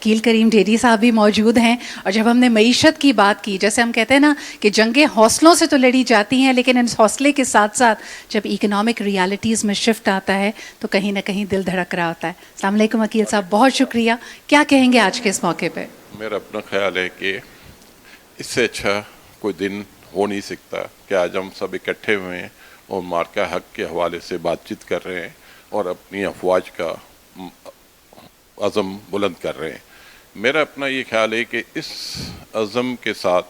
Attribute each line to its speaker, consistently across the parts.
Speaker 1: عقیل کریم dairy صاحب بھی موجود ہیں. اور جب ہم نے معیشت کی بات کی, جیسے ہم کہتے ہیں نا کہ جنگیں حوصلوں سے تو لڑی جاتی ہیں, لیکن اس حوصلے کے ساتھ ساتھ جب اکنامک ریالٹیز میں شفٹ آتا ہے تو کہیں نہ کہیں دل دھڑک رہا ہوتا ہے. السلام علیکم عقیل صاحب, بہت شکریہ. کیا کہیں گے آج کے اس موقع پہ؟
Speaker 2: میرا اپنا خیال ہے کہ اس سے اچھا کوئی دن ہو نہیں سکتا کہ آج ہم سب اکٹھے ہوئے ہیں اور مارکہ حق کے حوالے سے بات چیت کر رہے ہیں اور اپنی افواج کا عزم بلند کر رہے ہیں. میرا اپنا یہ خیال ہے کہ اس عزم کے ساتھ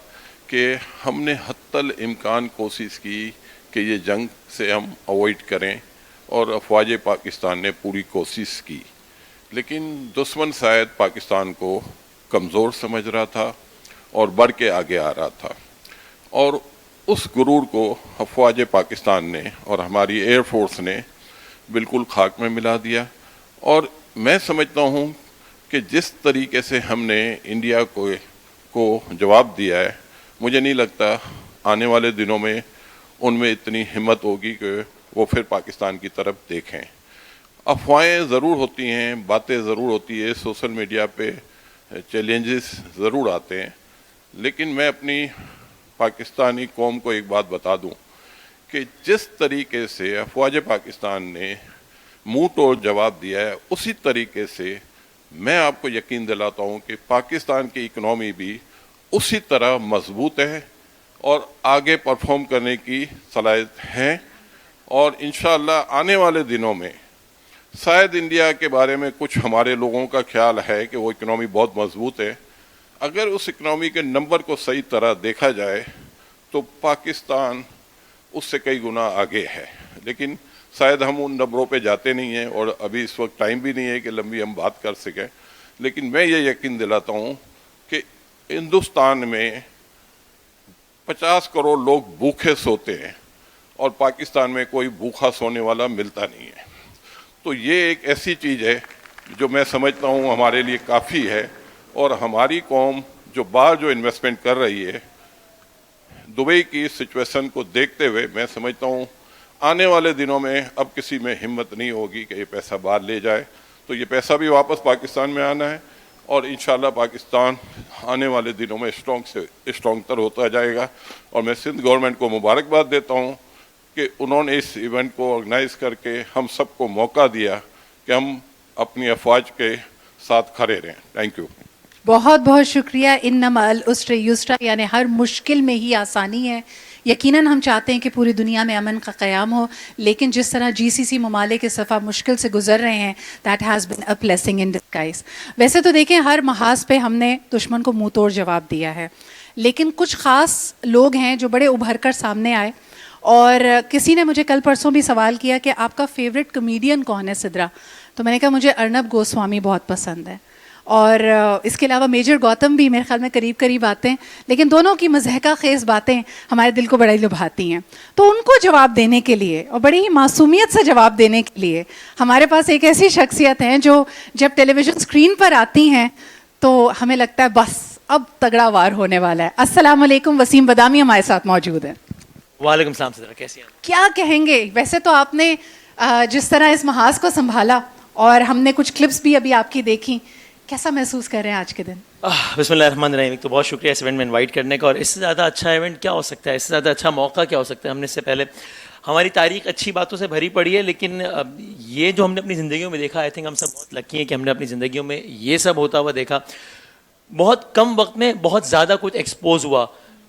Speaker 2: کہ ہم نے حتی الامکان کوشش کی کہ یہ جنگ سے ہم اوائڈ کریں اور افواج پاکستان نے پوری کوشش کی, لیکن دشمن شاید پاکستان کو کمزور سمجھ رہا تھا اور بڑھ کے آگے آ رہا تھا, اور اس غرور کو افواج پاکستان نے اور ہماری ایئر فورس نے بالکل خاک میں ملا دیا. اور میں سمجھتا ہوں کہ جس طریقے سے ہم نے انڈیا کو جواب دیا ہے, مجھے نہیں لگتا آنے والے دنوں میں ان میں اتنی ہمت ہوگی کہ وہ پھر پاکستان کی طرف دیکھیں. افواہیں ضرور ہوتی ہیں, باتیں ضرور ہوتی ہے, سوشل میڈیا پہ چیلنجز ضرور آتے ہیں, لیکن میں اپنی پاکستانی قوم کو ایک بات بتا دوں کہ جس طریقے سے افواج پاکستان نے منہ توڑ جواب دیا ہے, اسی طریقے سے میں آپ کو یقین دلاتا ہوں کہ پاکستان کی اکنامی بھی اسی طرح مضبوط ہے اور آگے پرفارم کرنے کی صلاحیت ہے. اور انشاءاللہ آنے والے دنوں میں شاید انڈیا کے بارے میں کچھ ہمارے لوگوں کا خیال ہے کہ وہ اکنامی بہت مضبوط ہے. اگر اس اکنامی کے نمبر کو صحیح طرح دیکھا جائے تو پاکستان اس سے کئی گنا آگے ہے, لیکن شاید ہم ان نمبروں پہ جاتے نہیں ہیں اور ابھی اس وقت ٹائم بھی نہیں ہے کہ لمبی ہم بات کر سکیں. لیکن میں یہ یقین دلاتا ہوں کہ ہندوستان میں 50 کروڑ لوگ بھوکے سوتے ہیں اور پاکستان میں کوئی بھوکا سونے والا ملتا نہیں ہے. تو یہ ایک ایسی چیز ہے جو میں سمجھتا ہوں ہمارے لیے کافی ہے, اور ہماری قوم جو باہر جو انویسٹمنٹ کر رہی ہے دبئی کی سچویشن کو دیکھتے ہوئے, میں سمجھتا ہوں آنے والے دنوں میں اب کسی میں ہمت نہیں ہوگی کہ یہ پیسہ باہر لے جائے. تو یہ پیسہ بھی واپس پاکستان میں آنا ہے, اور انشاءاللہ پاکستان آنے والے دنوں میں اسٹرانگ سے اسٹرانگ تر ہوتا جائے گا. اور میں سندھ گورنمنٹ کو مبارکباد دیتا ہوں کہ انہوں نے اس ایونٹ کو آرگنائز کر کے ہم سب کو موقع دیا کہ ہم اپنی افواج کے ساتھ کھڑے رہیں. Thank you.
Speaker 1: بہت بہت شکریہ. انما العسر یسرا, یعنی ہر مشکل میں ہی آسانی ہے. یقیناً ہم چاہتے ہیں کہ پوری دنیا میں امن کا قیام ہو, لیکن جس طرح GCC ممالک اس صفحہ مشکل سے گزر رہے ہیں, that has been a blessing in disguise. ویسے تو دیکھیں ہر محاذ پہ ہم نے دشمن کو منہ توڑ جواب دیا ہے, لیکن کچھ خاص لوگ ہیں جو بڑے ابھر کر سامنے آئے. اور کسی نے مجھے کل پرسوں بھی سوال کیا کہ آپ کا فیوریٹ کمیڈین کون ہے سدرا, تو میں نے کہا مجھے ارنب گوسوامی بہت پسند ہے, اور اس کے علاوہ میجر گوتم بھی میرے خیال میں قریب قریب آتے ہیں, لیکن دونوں کی مضحکہ خیز باتیں ہمارے دل کو بڑا ہی لبھاتی ہیں. تو ان کو جواب دینے کے لیے اور بڑی ہی معصومیت سے جواب دینے کے لیے ہمارے پاس ایک ایسی شخصیت ہیں جو جب ٹیلی ویژن اسکرین پر آتی ہیں تو ہمیں لگتا ہے بس اب تگڑا وار ہونے والا ہے. السلام علیکم, وسیم بدامی ہمارے ساتھ موجود ہیں.
Speaker 3: وعلیکم السلام سدرا, کیسی ہیں؟
Speaker 1: کیا کہیں گے, ویسے تو آپ نے جس طرح اس محاذ کو سنبھالا اور ہم نے کچھ کلپس بھی ابھی آپ کی دیکھی, کیسا محسوس کر رہے ہیں آج کے دن؟
Speaker 3: بسم اللہ الرحمن الرحیم. ایک تو بہت شکریہ اس ایونٹ میں انوائٹ کرنے کا, اور اس سے زیادہ اچھا ایونٹ کیا ہو سکتا ہے, اس سے زیادہ اچھا موقع کیا ہو سکتا ہے. ہم نے اس سے پہلے ہماری تاریخ اچھی باتوں سے بھری پڑی ہے, لیکن یہ جو ہم نے اپنی زندگیوں میں دیکھا, آئی تھنک ہم سب بہت لکی ہیں کہ ہم نے اپنی زندگیوں میں یہ سب ہوتا ہوا دیکھا. بہت کم وقت میں بہت زیادہ کچھ ایکسپوز ہوا.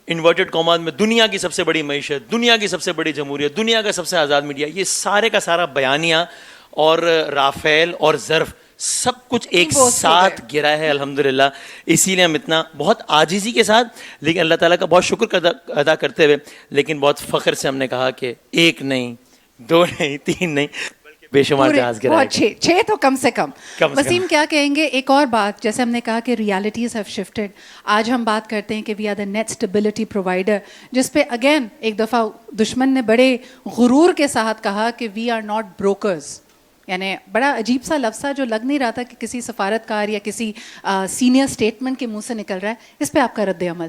Speaker 3: انورٹڈ کاماز میں دنیا کی سب سے بڑی معیشت, دنیا کی سب سے بڑی جمہوریت, دنیا کا سب سے آزاد میڈیا, یہ سارے کا سارا بیانیہ اور رافیل اور ظرف سب کچھ ایک ساتھ گرا ہے الحمدللہ. اسی لیے ہم اتنا بہت عاجزی کے ساتھ, لیکن اللہ تعالیٰ کا بہت شکر ادا کرتے ہوئے, لیکن بہت فخر سے ہم نے کہا کہ 1 نہیں 2 نہیں 3 نہیں بلکہ بے شمار جہاز گرائے,
Speaker 1: 6 تو کم سے کم. وسیم کیا کہیں گے؟ ایک اور بات, جیسے ہم نے کہا کہ ریالٹیز ہیو شفٹڈ, آج ہم بات کرتے ہیں کہ we are the net stability provider, جس پہ اگین ایک دفعہ دشمن نے بڑے غرور کے ساتھ کہا کہ وی آر ناٹ بروکرز. یعنی بڑا عجیب سا لفظ جو لگ نہیں رہا تھا کہ کسی سفارتکار یا کسی سینئر اسٹیٹمنٹ کے منہ سے نکل رہا ہے. اس پہ آپ کا رد عمل؟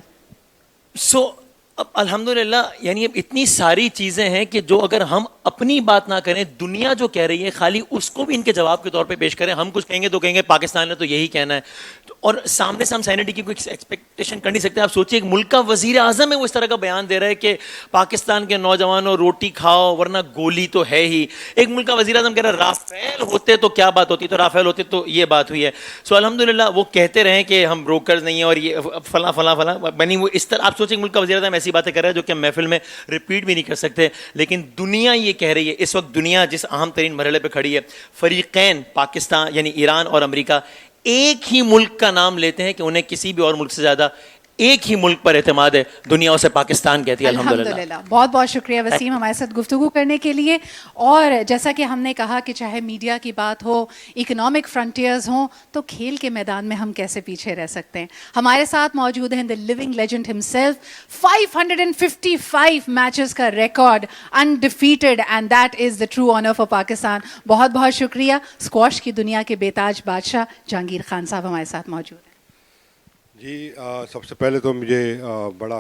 Speaker 3: اب الحمدللہ یعنی اب اتنی ساری چیزیں ہیں کہ جو اگر ہم اپنی بات نہ کریں, دنیا جو کہہ رہی ہے خالی اس کو بھی ان کے جواب کے طور پہ پیش کریں. ہم کچھ کہیں گے تو کہیں گے پاکستان نے تو یہی کہنا ہے, اور سامنے سے ہم سینٹی کی کوئی ایکسپیکٹیشن کر نہیں سکتے. آپ سوچیے ایک ملک کا وزیر اعظم ہے وہ اس طرح کا بیان دے رہا ہے کہ پاکستان کے نوجوانوں روٹی کھاؤ ورنہ گولی تو ہے ہی. ایک ملک کا وزیر اعظم کہہ رہا ہے رافیل ہوتے تو کیا بات ہوتی, تو رافیل ہوتے تو یہ بات ہوئی ہے. سو الحمدللہ وہ کہتے رہیں کہ ہم بروکرز نہیں ہیں اور یہ فلاں فلاں فلاں بنی وہ اس طرح. آپ سوچیں ملک کا وزیر اعظم ایسی باتیں کر رہا ہے جو کہ ہم محفل میں ریپیٹ بھی نہیں کر سکتے, لیکن دنیا یہ کہہ رہی ہے اس وقت. دنیا جس اہم ترین مرحلے پہ کھڑی ہے, فریقین پاکستان یعنی ایران اور امریکہ ایک ہی ملک کا نام لیتے ہیں کہ انہیں کسی بھی اور ملک سے زیادہ ایک ہی ملک پر اعتماد ہے, دنیا اسے پاکستان کہتی ہے.
Speaker 1: الحمدللہ. بہت بہت شکریہ وسیم ہمارے ساتھ گفتگو کرنے کے لیے. اور جیسا کہ ہم نے کہا کہ چاہے میڈیا کی بات ہو, اکنامک فرنٹیئرز ہوں, تو کھیل کے میدان میں ہم کیسے پیچھے رہ سکتے ہیں. ہمارے ساتھ موجود ہیں the living legend himself, 555 matches کا record undefeated, and that is the true honor for Pakistan. بہت بہت شکریہ. اسکواش کی دنیا کے بیتاج بادشاہ جہانگیر خان صاحب ہمارے ساتھ موجود ہیں.
Speaker 4: جی سب سے پہلے تو مجھے بڑا